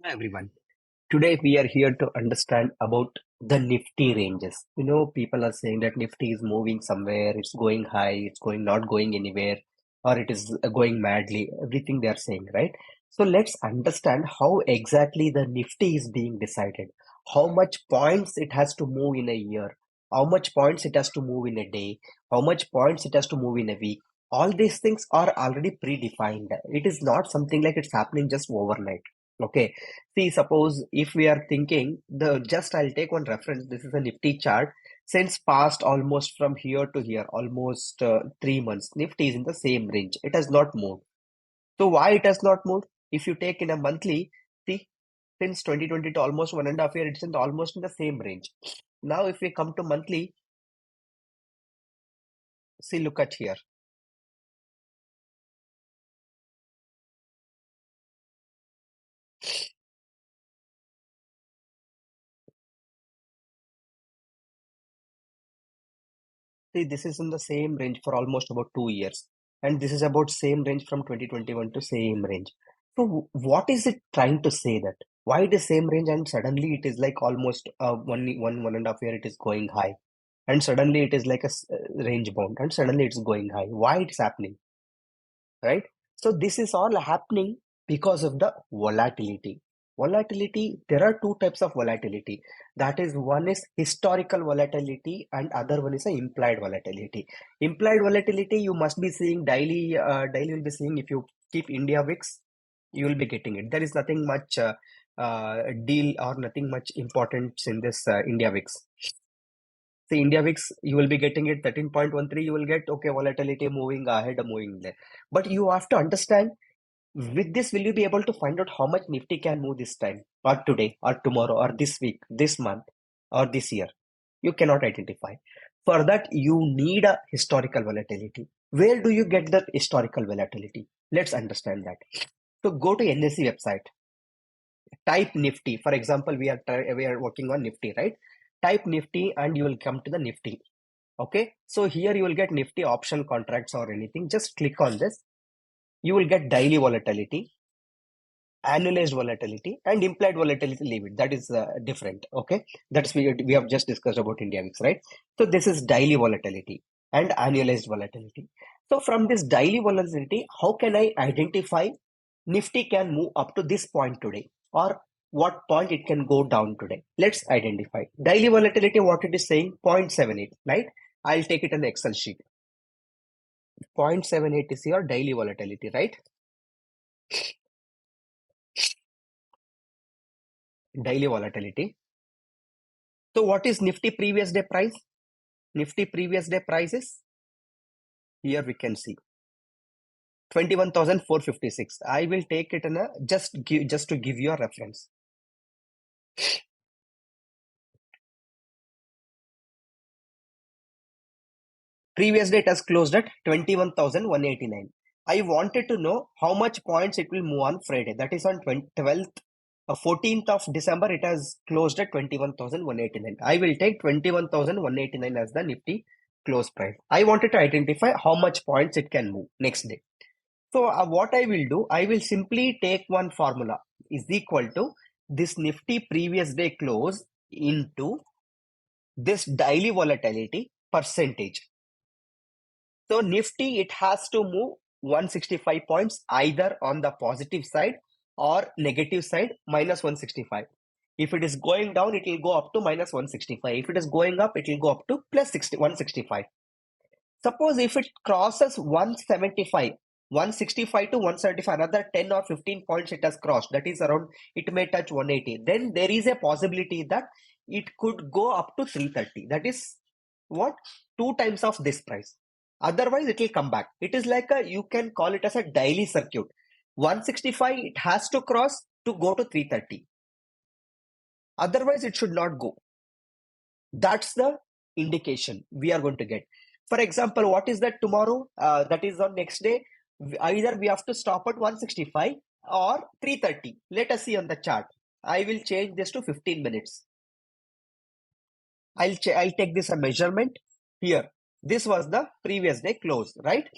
Hi everyone. Today we are here to understand about the Nifty ranges. People are saying that Nifty is moving somewhere, it's going high, it's going not going anywhere, or it is going madly. Everything they are saying, right? So let's understand how exactly the Nifty is being decided. How much points it has to move in a year, how much points it has to move in a day, how much points it has to move in a week. All these things are already predefined. It is not something like it's happening just overnight. Okay. See, suppose if we are thinking I'll take one reference. This is a Nifty chart. Since past almost from here to here, almost 3 months, Nifty is in the same range. It has not moved. So why it has not moved? If you take in a monthly, see, since 2020 to almost 1.5 years, it's almost in the same range. Now, if we come to monthly, see, look at here. See, this is in the same range for almost about 2 years, and this is about same range from 2021 to same range. So, what is it trying to say that? Why it is same range and suddenly it is like almost 1.5 year it is going high, and suddenly it is like range bound, and suddenly it's going high. Why it's happening, right? So this is all happening because of the volatility. Volatility, there are two types of volatility. That is, one is historical volatility and other one is a implied volatility. Implied volatility, you must be seeing daily, daily you'll be seeing if you keep India VIX, you will be getting it. There is nothing much deal or nothing much importance in this India VIX. See, India VIX, you will be getting it 13.13. You will get, okay, volatility moving ahead, moving there. But you have to understand, with this, will you be able to find out how much Nifty can move this time, or today, or tomorrow, or this week, this month, or this year? You cannot identify. For that, you need a historical volatility. Where do you get that historical volatility? Let's understand that. So go to NSE website, type Nifty. For example, we are working on Nifty, right? Type Nifty and you will come to the Nifty. Okay, so here you will get Nifty option contracts or anything. Just click on this. You will get daily volatility, annualized volatility, and implied volatility. Leave it. That is different. Okay, that's we have just discussed about India mix, right? So this is daily volatility and annualized volatility. So from this daily volatility, how can I identify Nifty can move up to this point today, or what point it can go down today? Let's identify daily volatility. What it is saying, 0.78, right? I'll take it in the Excel sheet. 0.78 is your daily volatility, right? Daily volatility. So what is Nifty previous day price? Nifty previous day price is, here we can see 21,456. I will take it in a just to give you a reference. Previous day it has closed at 21,189. I wanted to know how much points it will move on Friday. That is on 12th, 14th of December. It has closed at 21,189. I will take 21,189 as the Nifty close price. I wanted to identify how much points it can move next day. So what I will do, I will simply take one formula is equal to this Nifty previous day close into this daily volatility percentage. So Nifty, it has to move 165 points either on the positive side or negative side, minus 165. If it is going down, it will go up to minus 165. If it is going up, it will go up to plus 165. Suppose if it crosses 175, 165 to 175, another 10 or 15 points it has crossed, that is around, it may touch 180. Then there is a possibility that it could go up to 330. That is what? 2 times of this price. Otherwise, it will come back. It is like you can call it as a daily circuit. 165, it has to cross to go to 330. Otherwise, it should not go. That's the indication we are going to get. For example, what is that tomorrow? That is on next day. Either we have to stop at 165 or 330. Let us see on the chart. I will change this to 15 minutes. I'll take this a measurement here. This was the previous day close, right?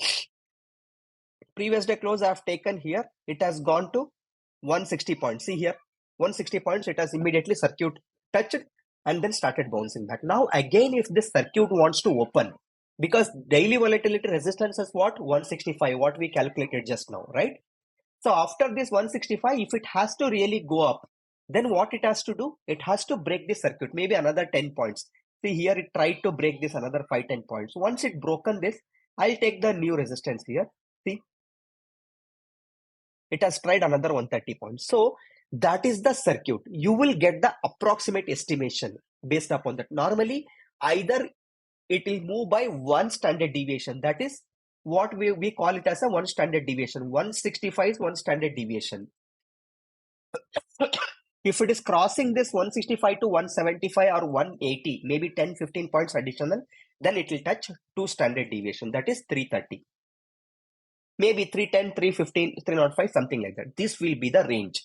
Previous day close I have taken here. It has gone to 160 points. See here. 160 points, it has immediately circuit touched and then started bouncing back. Now again, if this circuit wants to open, because daily volatility resistance is what? 165, what we calculated just now, right? So after this 165, if it has to really go up, then what it has to do? It has to break this circuit, maybe another 10 points. See here, it tried to break this another 5-10 points. Once it broken this, I'll take the new resistance here. See, it has tried another 130 points. So that is the circuit. You will get the approximate estimation based upon that. Normally, either it will move by one standard deviation. That is what we call it as a one standard deviation. 165 is one standard deviation. If it is crossing this 165 to 175 or 180, maybe 10-15 points additional, then it will touch two standard deviation. That is 330. Maybe 310, 315, 305, something like that. This will be the range.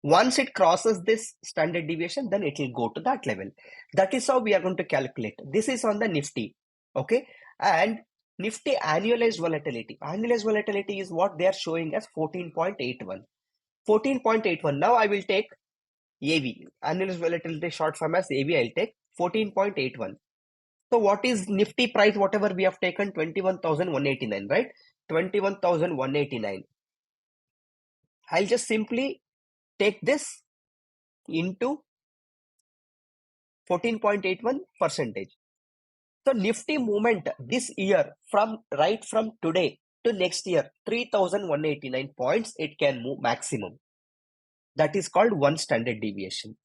Once it crosses this standard deviation, then it will go to that level. That is how we are going to calculate. This is on the Nifty. Okay. And Nifty annualized volatility. Annualized volatility is what they are showing as 14.81. 14.81. Now I will take AV. Annualized volatility short form as AV. I'll take 14.81. So what is Nifty price? Whatever we have taken, 21,189, right? 21,189. I'll just simply take this into 14.81 percentage. So Nifty movement this year from today to next year, 3,189 points it can move maximum. That is called one standard deviation.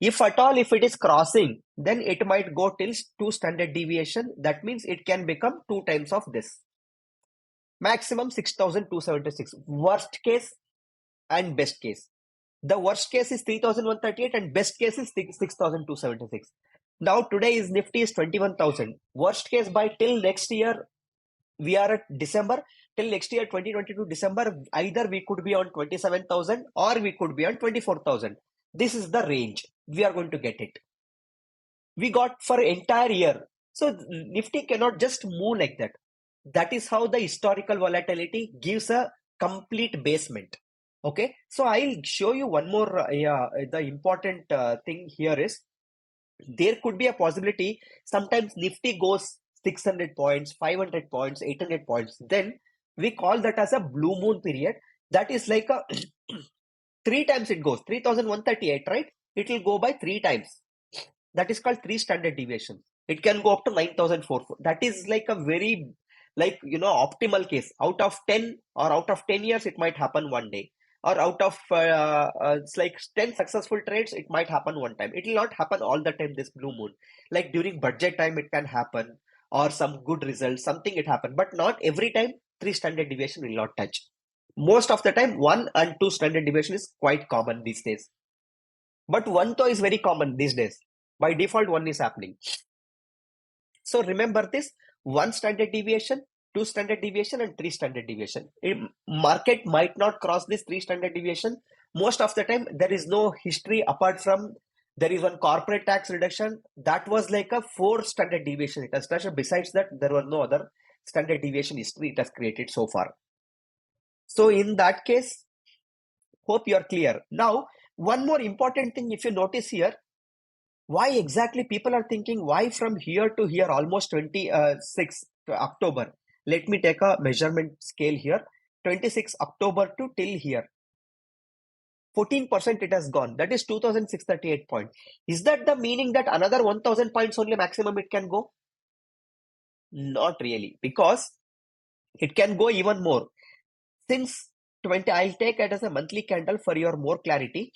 If at all, if it is crossing, then it might go till two standard deviation. That means it can become two times of this. Maximum 6,276. Worst case and best case. The worst case is 3,138 and best case is 6,276. Now today is Nifty is 21,000. Worst case by till next year, we are at December. Till next year 2022 December, either we could be on 27,000 or we could be on 24,000. This is the range. We are going to get it. We got for entire year. So Nifty cannot just move like that. That is how the historical volatility gives a complete basement. Okay, so I'll show you one more. The important thing here is there could be a possibility sometimes Nifty goes 600 points, 500 points, 800 points. Then we call that as a blue moon period. That is like a three times it goes 3,138, right? It will go by three times. That is called three standard deviation. It can go up to 9,004. That is like a very optimal case. Out of 10 or out of 10 years, it might happen one day. Or out of it's like 10 successful trades, it might happen one time. It will not happen all the time, this blue moon. Like during budget time, it can happen, or some good results, something it happen. But not every time three standard deviation will not touch. Most of the time, one and two standard deviation is quite common these days. But one though is very common these days. By default, one is happening. So remember this, one standard deviation, two standard deviation and three standard deviation. Market might not cross this three standard deviation. Most of the time, there is no history apart from there is one corporate tax reduction. That was like a four standard deviation. It has touched. Besides that, there were no other standard deviation history it has created so far. So in that case, hope you are clear. Now, one more important thing, if you notice here, why exactly people are thinking, why from here to here, almost 26 October. Let me take a measurement scale here. 26 October to till here. 14% it has gone. That is 2,638 points. Is that the meaning that another 1,000 points only maximum it can go? Not really, because it can go even more. Since 20, I'll take it as a monthly candle for your more clarity.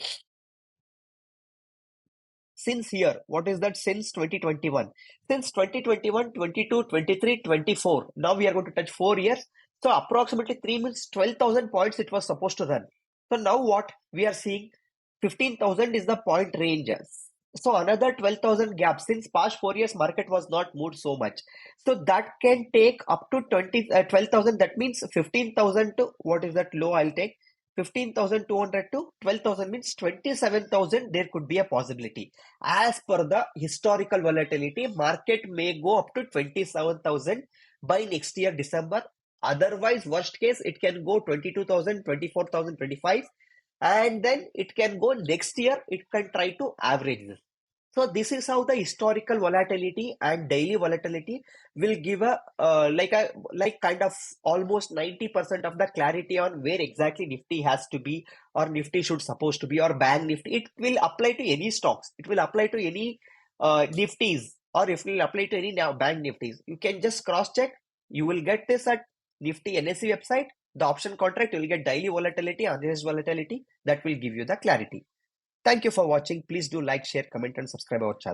Since here, what is that? Since 2021. Since 2021, 22, 23, 24. Now we are going to touch 4 years. So approximately 3 means 12,000 points it was supposed to run. So now what we are seeing, 15,000 is the point range. So another 12,000 gap. Since past 4 years, market was not moved so much. So that can take up to 12,000. That means 15,000 to, what is that low I'll take? 15,200 to 12,000 means 27,000. There could be a possibility. As per the historical volatility, market may go up to 27,000 by next year, December. Otherwise, worst case, it can go 22,000, 24,000, 25. and then it can go next year, it can try to average this. So this is how the historical volatility and daily volatility will give a kind of almost 90% of the clarity on where exactly Nifty has to be, or Nifty should supposed to be, or Bank Nifty. It will apply to any stocks. It will apply to any Nifties, or if it will apply to any now Bank Nifties. You can just cross check. You will get this at Nifty NSE website. The option contract, you will get daily volatility, unrealized volatility. That will give you the clarity. Thank you for watching. Please do like, share, comment, and subscribe our channel.